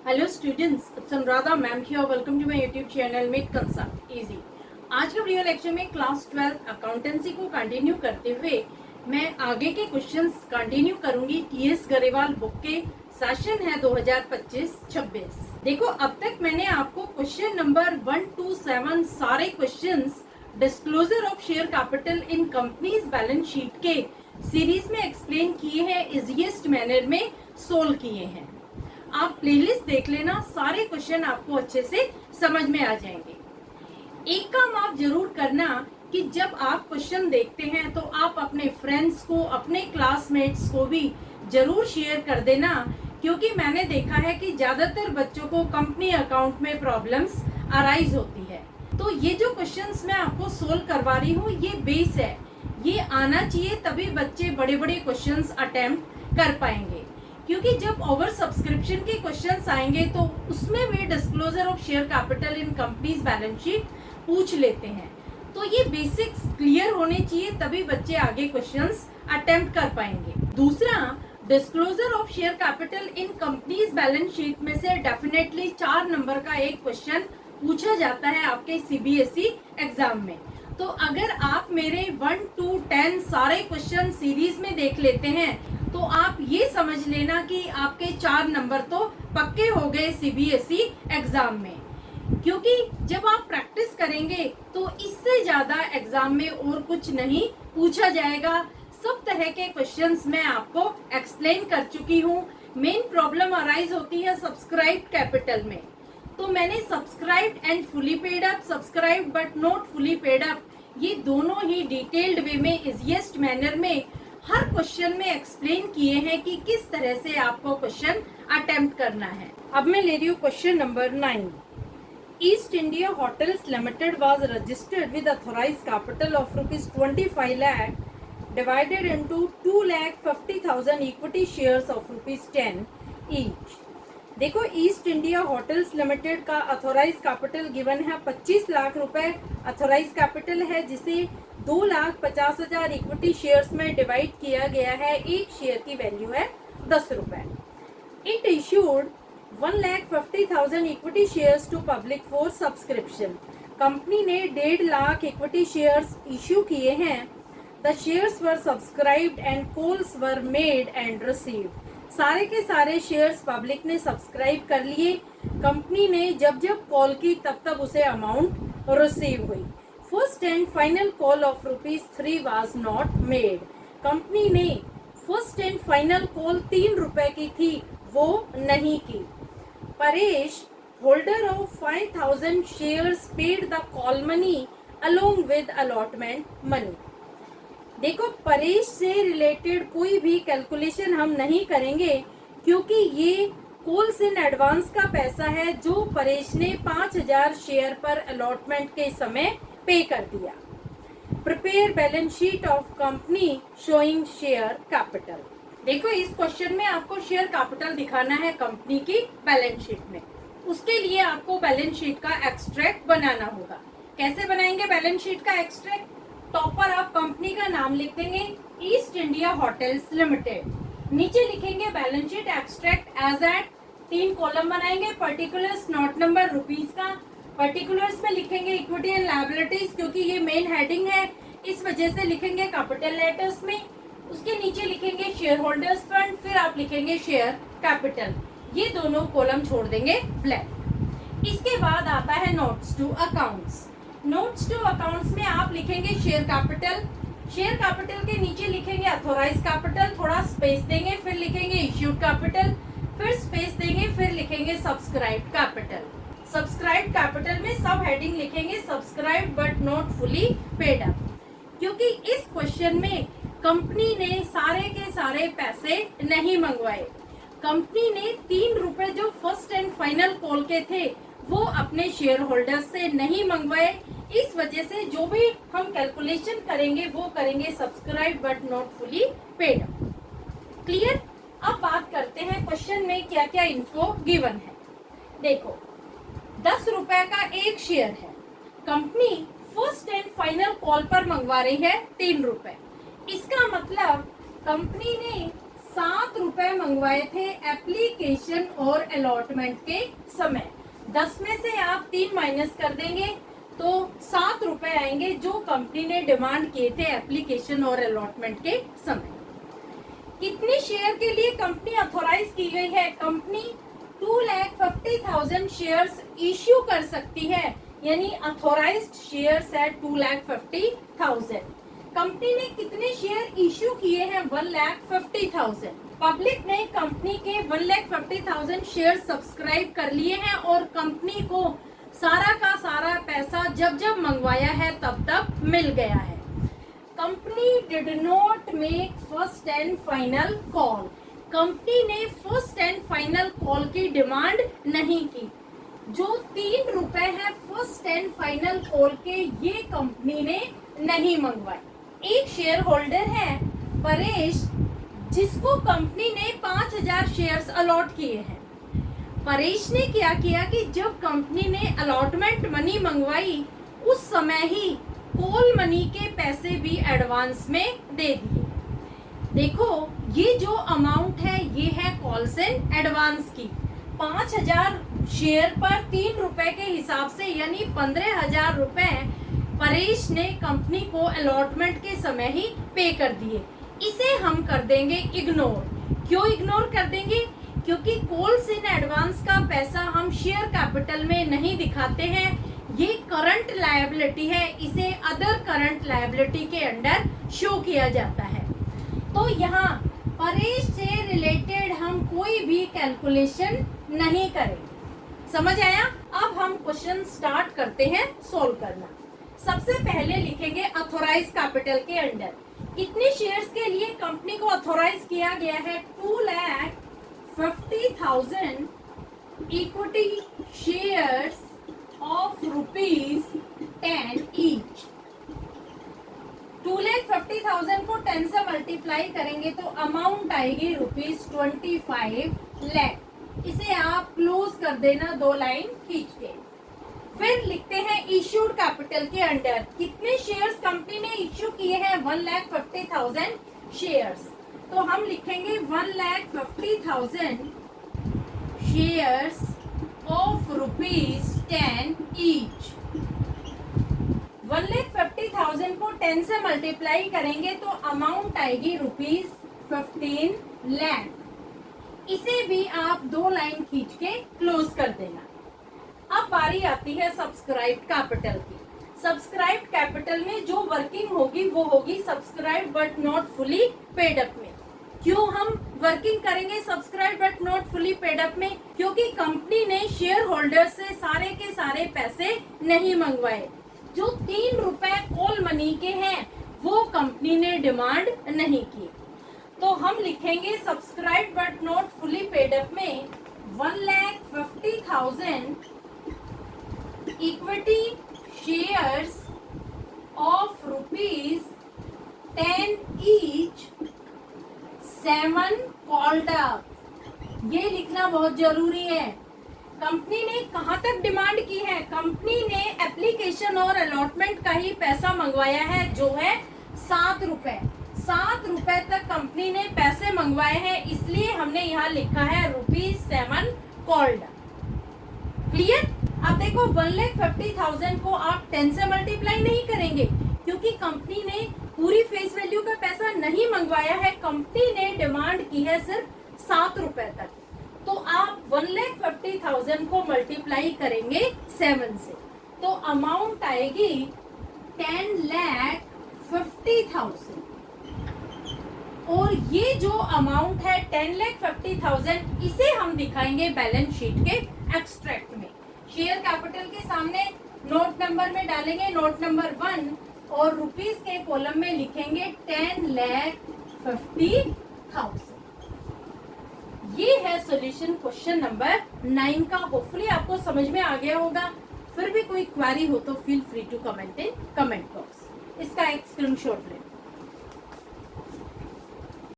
Hello students, Anuradha ma'am here. Welcome to my YouTube channel make concept easy. आज के video lecture में class 12 accountancy को continue करते हुए मैं आगे के क्वेश्चंस कंटिन्यू करूंगी। टीएस गरेवाल बुक के सेशन है 2025-26। देखो, अब तक मैंने आपको क्वेश्चन नंबर 1 to 7 सारे questions disclosure of share capital in companies balance sheet के सीरीज में एक्सप्लेन किए हैं, इजीएस्ट मैनर में सोल्व किए हैं। आप प्लेलिस्ट देख लेना, सारे क्वेश्चन आपको अच्छे से समझ में आ जाएंगे। एक काम आप जरूर करना कि जब आप क्वेश्चन देखते हैं तो आप अपने फ्रेंड्स को, अपने क्लासमेट्स को भी जरूर शेयर कर देना, क्योंकि मैंने देखा है कि ज्यादातर बच्चों को कंपनी अकाउंट में प्रॉब्लम्स अराइज होती है। तो ये जो क्वेश्चंस मैं आपको सोल्व करवा रही हूँ, ये बेस है, ये आना चाहिए, तभी बच्चे बड़े बड़े क्वेश्चंस अटेम्प्ट कर पाएंगे। क्योंकि जब ओवर सब्सक्रिप्शन के क्वेश्चंस आएंगे तो उसमें भी disclosure of share capital in companies balance sheet पूछ लेते हैं। तो ये बेसिक्स क्लियर होने चाहिए, तभी बच्चे आगे क्वेश्चंस अटेम्प्ट कर पाएंगे। दूसरा, disclosure of share capital in companies balance sheet में से डेफिनेटली 4 नंबर का एक क्वेश्चन पूछा जाता है आपके सीबीएसई एग्जाम में। तो अगर आप मेरे 1 to 10 सारे क्वेश्चन सीरीज में देख लेते हैं तो आप ये समझ लेना कि आपके 4 नंबर तो पक्के हो गए सीबीएसई एग्जाम में। क्योंकि जब आप प्रैक्टिस करेंगे तो इससे ज्यादा एग्जाम में और कुछ नहीं पूछा जाएगा। सब तरह के क्वेश्चंस मैं आपको एक्सप्लेन कर चुकी हूँ। मेन प्रॉब्लम अराइज होती है सब्सक्राइब कैपिटल में। तो मैंने subscribe and fully paid up, subscribe but not fully paid up, ये दोनों ही डिटेल्ड वे में इजीएस्ट मैनर में हर क्वेश्चन में एक्सप्लेन किए हैं कि किस तरह से आपको क्वेश्चन अटेम्प्ट करना है। अब मैं ले रही हूँ question number 9। East India hotels limited was registered with authorised capital of ₹25 lakh divided into 2,50,000 equity shares of ₹10 each. देखो, ईस्ट इंडिया होटल्स लिमिटेड का ऑथोराइज कैपिटल गिवन है 25 लाख रुपए ऑथोराइज कैपिटल है, जिसे 2,50,000 इक्विटी शेयर्स में डिवाइड किया गया है। एक शेयर की वैल्यू है 10 रुपए। It issued 1,50,000 equity shares to public for subscription. Company ने 1.5 लाख इक्विटी शेयर्स इश्यू किए हैं। The shares were subscribed and calls were made and received. सारे के सारे शेयर्स पब्लिक ने सब्सक्राइब कर लिए। कंपनी ने जब जब कॉल की तब तब उसे अमाउंट रिसीव हुई। First and final call of ₹3 was not made. Company ने फर्स्ट एंड फाइनल कॉल 3 रुपए की थी, वो नहीं की। Paresh, holder of 5,000 shares, paid the call money along with allotment money. देखो, परेश से रिलेटेड कोई भी कैलकुलेशन हम नहीं करेंगे, क्योंकि ये कॉल्स इन एडवांस का पैसा है जो परेश ने 5,000 शेयर पर अलॉटमेंट के समय पे कर दिया। Prepare balance sheet of company showing share capital. देखो, इस क्वेश्चन में आपको शेयर कैपिटल दिखाना है कंपनी की बैलेंस शीट में। उसके लिए आपको बैलेंस शीट का एक्सट्रैक्ट बनाना होगा। कैसे बनाएंगे बैलेंस शीट का एक्सट्रैक्ट? टॉप पर आप कंपनी का नाम लिख देंगे, ईस्ट इंडिया होटल्स लिमिटेड। नीचे लिखेंगे balance sheet extract as at. 3 column बनाएंगे, पर्टिकुलर्स, नोट नंबर, रुपीज का। पर्टिकुलर्स में लिखेंगे इक्विटी एंड लायबिलिटीज, क्योंकि ये मेन हेडिंग है, इस वजह से लिखेंगे कैपिटल लेटर्स में। उसके नीचे लिखेंगे शेयर होल्डर्स फंड, फिर आप लिखेंगे शेयर कैपिटल। ये दोनों कॉलम छोड़ देंगे ब्लैंक। इसके बाद आता है notes to accounts. Notes to accounts में आप लिखेंगे शेयर कैपिटल। शेयर कैपिटल के नीचे लिखेंगे अथोराइज कैपिटल, थोड़ा स्पेस देंगे, फिर लिखेंगे इश्यूड कैपिटल, फिर स्पेस देंगे, फिर लिखेंगे सब्सक्राइब्ड कैपिटल। सब्सक्राइब्ड कैपिटल में सब हेडिंग लिखेंगे subscribed but not fully paid up, क्योंकि इस क्वेश्चन में कंपनी ने सारे के सारे पैसे नहीं मंगवाए। कंपनी ने 3 रुपए जो फर्स्ट एंड फाइनल कॉल के थे वो अपने शेयर होल्डर्स से नहीं मंगवाए। इस वजह से जो भी हम कैलकुलेशन करेंगे वो करेंगे subscribe but not fully paid. Clear? अब बात करते हैं क्वेश्चन में क्या क्या इन्फो गिवन है। देखो, 10 रुपए का एक शेयर है। Company first and final call पर मंगवा रही है 3 रुपए। इसका मतलब कंपनी ने ₹7 मंगवाए थे एप्लीकेशन और अलॉटमेंट के समय। 10 में से आप 3 माइनस कर देंगे तो ₹7 आएंगे जो कंपनी ने डिमांड किए थे एप्लीकेशन और अलॉटमेंट के समय। कितने शेयर के लिए कंपनी ऑथोराइज की गई है? कंपनी 2,50,000 शेयर्स इश्यू कर सकती है, यानी ऑथोराइज्ड शेयर्स है 2,50,000। कंपनी ने कितने शेयर इश्यू किए हैं? 1,50,000। पब्लिक ने कंपनी के 1,50,000 शेयर सब्सक्राइब कर लिए हैं और कंपनी को सारा का सारा पैसा जब जब मंगवाया है तब तब मिल गया है। Company did not make first and final call. Company ने फर्स्ट एंड फाइनल कॉल की डिमांड नहीं की। जो ₹3 है फर्स्ट एंड फाइनल कॉल के, ये कंपनी ने नहीं मंगवाए। एक शेयर होल्डर है परेश, जिसको कंपनी ने 5,000 शेयर्स अलॉट किए हैं। परेश ने क्या किया कि जब कंपनी ने अलॉटमेंट मनी मंगवाई उस समय ही कॉल मनी के पैसे भी एडवांस में दे दिए। देखो ये जो अमाउंट है ये है कॉल्स एंड एडवांस की। 5,000 शेयर पर ₹3 के हिसाब से यानी ₹15,000 परेश ने कंपनी को अलॉटमेंट के समय ही पे कर दिए। इसे हम कर देंगे इग्नोर। क्यों इग्नोर कर देंगे? क्योंकि कॉल्स इन एडवांस का पैसा हम शेयर कैपिटल में नहीं दिखाते हैं, ये करंट लायबिलिटी है, इसे अदर करंट लायबिलिटी के अंडर शो किया जाता है। तो यहाँ परेश से रिलेटेड हम कोई भी कैलकुलेशन नहीं करेंगे। समझ आया? अब हम क्वेश्चन स्टार्ट करते हैं सोल्व करना। सबसे पहले लिखेंगे ऑथोराइज कैपिटल के अंडर कितने शेयर्स के लिए कंपनी को ऑथोराइज किया गया है? 2,50,000 इक्विटी शेयर्स ऑफ ₹10 ईच। 2,50,000 को 10 से मल्टीप्लाई करेंगे तो अमाउंट आएगी ₹25 लाख। इसे आप क्लोज कर देना 2 लाइन खींच के। फिर लिखते हैं इश्यूड कैपिटल के अंडर कितने शेयर्स कंपनी ने इश्यू किए हैं? 1,50,000 शेयर्स। तो हम लिखेंगे 1,50,000 शेयर्स ऑफ ₹10 ईच। 1,50,000 को 10 से मल्टीप्लाई करेंगे तो अमाउंट आएगी ₹15 लाख। इसे भी आप 2 लाइन खींच के क्लोज कर देना। अब बारी आती है सब्सक्राइब्ड कैपिटल की। सब्सक्राइब्ड कैपिटल में जो वर्किंग होगी वो होगी subscribed but not fully paid up में। क्यों हम वर्किंग करेंगे subscribed but not fully paid up में? क्योंकि कंपनी ने शेयर होल्डर से सारे के सारे पैसे नहीं मंगवाए। जो ₹3 कॉल मनी के हैं वो कंपनी ने डिमांड नहीं की। तो हम लिखेंगे subscribed but not fully paid up में 1,50,000 equity shares of ₹10 each 7 called up. ये लिखना बहुत जरूरी है। कंपनी ने कहां तक डिमांड की है? कंपनी ने एप्लीकेशन और अलॉटमेंट का ही पैसा मंगवाया है जो है ₹7। ₹7 तक कंपनी ने पैसे मंगवाए हैं, इसलिए हमने यहाँ लिखा है ₹7 कॉल्ड। क्लियर? अब देखो 1,50,000 को आप 10 से मल्टीप्लाई नहीं करेंगे क्योंकि कंपनी ने पूरी फेस वैल्यू का पैसा नहीं मंगवाया है। कंपनी ने डिमांड की है सिर्फ ₹7 तक। तो आप 1,50,000 को मल्टीप्लाई करेंगे 7 से तो अमाउंट आएगी 10,50,000। और ये जो अमाउंट है 10,50,000 इसे हम दिखाएंगे बैलेंस शीट के एक्सट्रैक्ट में। शेयर कैपिटल के सामने नोट नंबर में डालेंगे नोट नंबर 1 और रुपीस के कॉलम में लिखेंगे 10,50,000। ये है सॉल्यूशन क्वेश्चन नंबर 9 का। होपफुली आपको समझ में आ गया होगा। फिर भी कोई क्वेरी हो तो feel free to comment in comment box. इसका एक स्क्रीनशॉट लें।